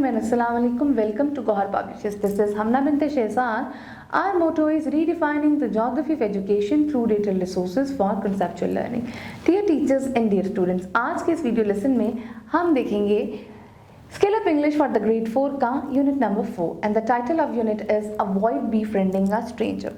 everyone, Assalamu alaikum. Welcome to Gohar Publishers. This is Hamna bint Shehzad. Our motto is redefining the geography of education through detailed resources for conceptual learning. Dear teachers and dear students, आज के इस video lesson में हम देखेंगे Scale up English for the grade 4 का unit number 4 and the title of unit is Avoid Befriending a Stranger.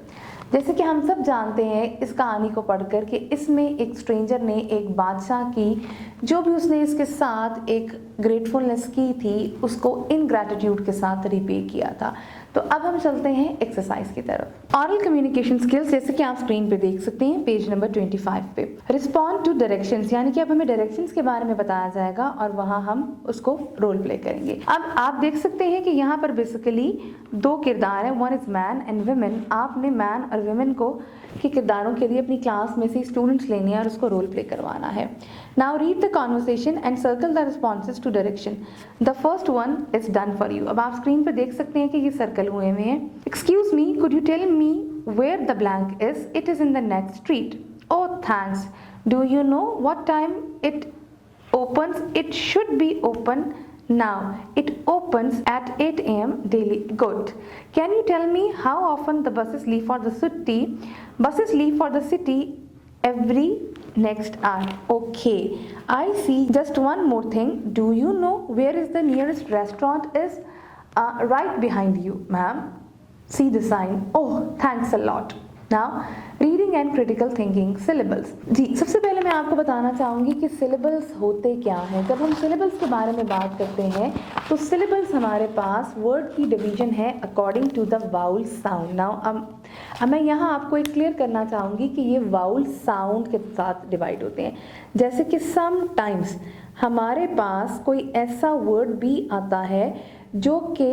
जैसे कि हम सब जानते हैं इस कहानी को पढ़कर कि इसमें एक स्ट्रेंजर ने एक बादशाह की जो भी उसने इसके साथ एक ग्रेटफुलनेस की थी उसको इनग्रैटिट्यूड के साथ रिपे किया था। तो अब हम चलते हैं एक्सरसाइज की तरफ। ऑरल कम्युनिकेशन स्किल्स जैसे कि आप स्क्रीन पे देख सकते हैं पेज नंबर 25 पे। रिस्पॉन्ड टू डायरेक्शंस यानी कि अब हमें डायरेक्शंस के बारे में बताया जाएगा और वहां हम उसको रोल प्ले करेंगे। अब आप देख सकते हैं कि यहाँ पर बेसिकली दो किरदार हैं, one is man and women. आपने मैन और वुमेन को के किरदारों के लिए अपनी क्लास में से स्टूडेंट्स लेने हैं और उसको रोल प्ले करवाना है। Now read the conversation and circle the responses to direction. The first one is done for you. अब आप स्क्रीन पर देख सकते हैं कि ये सर्कल हुए हुए हैं। Excuse me, could you tell me where the blank is? It is in the next street. Oh thanks. Do you know what time it opens? It should be open now. It opens at 8 a.m. daily. Good. Can you tell me how often the buses leave for the city? Buses leave for the city every next hour. Okay. I see. Just one more thing. Do you know where is the nearest restaurant is? Right behind you, ma'am. See the sign. Oh, thanks a lot. Now, reading and critical thinking. Syllables. जी, सबसे पहले मैं आपको बताना चाहूँगी कि syllables होते क्या हैं। जब हम सिलेबल्स के बारे में बात करते हैं तो सिलेबल्स हमारे पास वर्ड की डिवीजन है according to the vowel sound. Now अब मैं यहाँ आपको एक क्लियर करना चाहूँगी कि ये वाउल साउंड के साथ डिवाइड होते हैं। जैसे कि समटाइम्स हमारे पास कोई ऐसा वर्ड भी आता है जो कि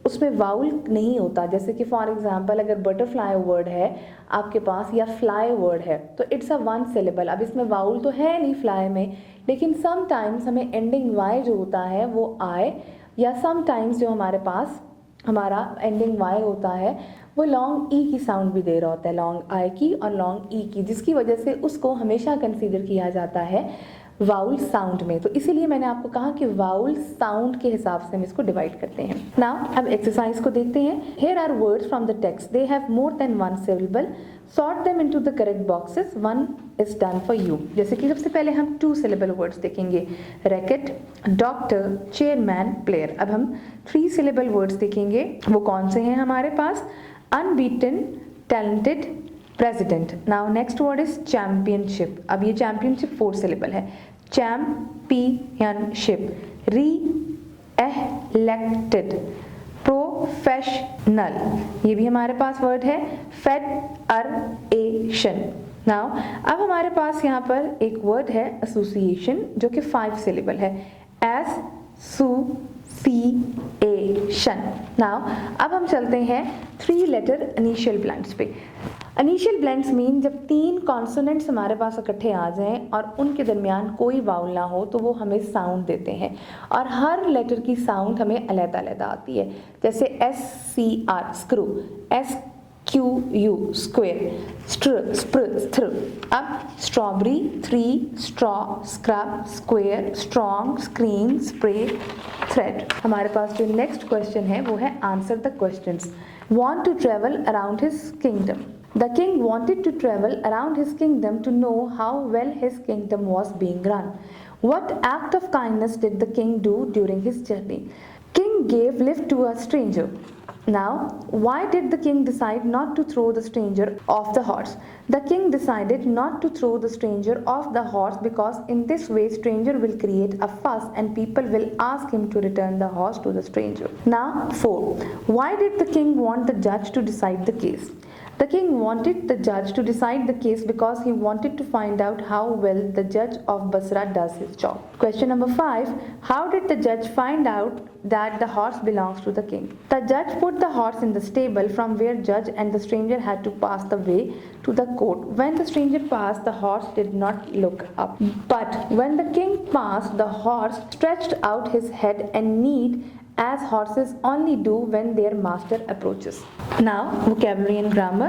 उसमें वाउल नहीं होता। जैसे कि फॉर एग्जांपल अगर बटरफ्लाई वर्ड है आपके पास या फ्लाई वर्ड है तो इट्स अ वन सिलेबल। अब इसमें वाउल तो है नहीं फ्लाई में, लेकिन समटाइम्स हमें एंडिंग वाई जो होता है वो आए, या समटाइम्स जो हमारे पास हमारा एंडिंग वाई होता है वो लॉन्ग ई की साउंड भी दे रहा होता है, लॉन्ग आई की और लॉन्ग ई की, जिसकी वजह से उसको हमेशा कंसीडर किया जाता है वाउल साउंड में। तो इसीलिए मैंने आपको कहा कि वाउल साउंड के हिसाब से हम इसको डिवाइड करते हैं। नाउ अब एक्सरसाइज को देखते हैं। Here are words from the text, they have more than one syllable, sort them into the correct boxes, one is done for you. जैसे कि सबसे पहले हम टू सिलेबल वर्ड्स देखेंगे, रैकेट, डॉक्टर, चेयरमैन, प्लेयर। अब हम थ्री सिलेबल वर्ड्स देखेंगे, वो कौन से हैं हमारे पास? Unbeaten, talented, president. Now next word is championship. अब ये चैंपियनशिप फोर सिलेबल है, चैंपियनशिप, री इलेक्टेड, प्रोफेशनल, ये भी हमारे पास वर्ड है, फेडरेशन। नाउ अब हमारे पास यहाँ पर एक वर्ड है एसोसिएशन जो कि फाइव सिलेबल है, एसोसिएशन। नाउ अब हम चलते हैं थ्री लेटर इनिशियल ब्लैंक्स पे। इनिशियल ब्लेंड्स मीन जब तीन कॉन्सोनेंट्स हमारे पास इकट्ठे आ जाएं और उनके दरमियान कोई वाउल ना हो तो वो हमें साउंड देते हैं और हर लेटर की साउंड हमें अलग-अलग आती है। जैसे SCR स्क्रू, SQU स्क्वेयर, स्ट्र। अब strawberry, three, straw, scrub, square, strong, screen, spray, thread. हमारे पास जो नेक्स्ट क्वेश्चन है वो है answer the questions. Want to travel around his kingdom. The king wanted to travel around his kingdom to know how well his kingdom was being run. What act of kindness did the king do during his journey? King gave lift to a stranger. Now, why did the king decide not to throw the stranger off the horse? The king decided not to throw the stranger off the horse because in this way stranger will create a fuss and people will ask him to return the horse to the stranger. Now 4. Why did the king want the judge to decide the case? The king wanted the judge to decide the case because he wanted to find out how well the judge of Basra does his job. Question number 5. How did the judge find out that the horse belongs to the king? The judge put the horse in the stable from where judge and the stranger had to pass the way to the court. When the stranger passed, the horse did not look up. But when the king passed, the horse stretched out his head and neighed as horses only do when their master approaches. Now, vocabulary and grammar.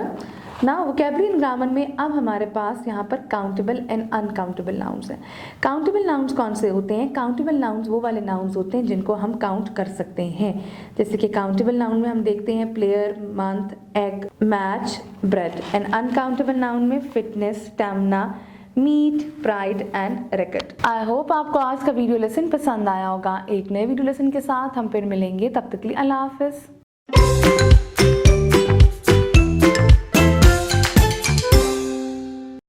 ना vocabulary and grammar में अब हमारे पास यहाँ पर countable and uncountable nouns हैं। Countable nouns कौन से होते हैं? काउंटेबल नाउन्स वो वाले नाउन्स होते हैं जिनको हम काउंट कर सकते हैं। जैसे कि काउंटेबल नाउन में हम देखते हैं player, month, egg, match, bread. And uncountable noun में fitness, stamina, meat, pride and रिकट। आई होप आपको आज का वीडियो लेसन पसंद आया होगा। एक नए वीडियो लेसन के साथ हम फिर मिलेंगे, तब तक के लिए अल्लाह हाफिज़।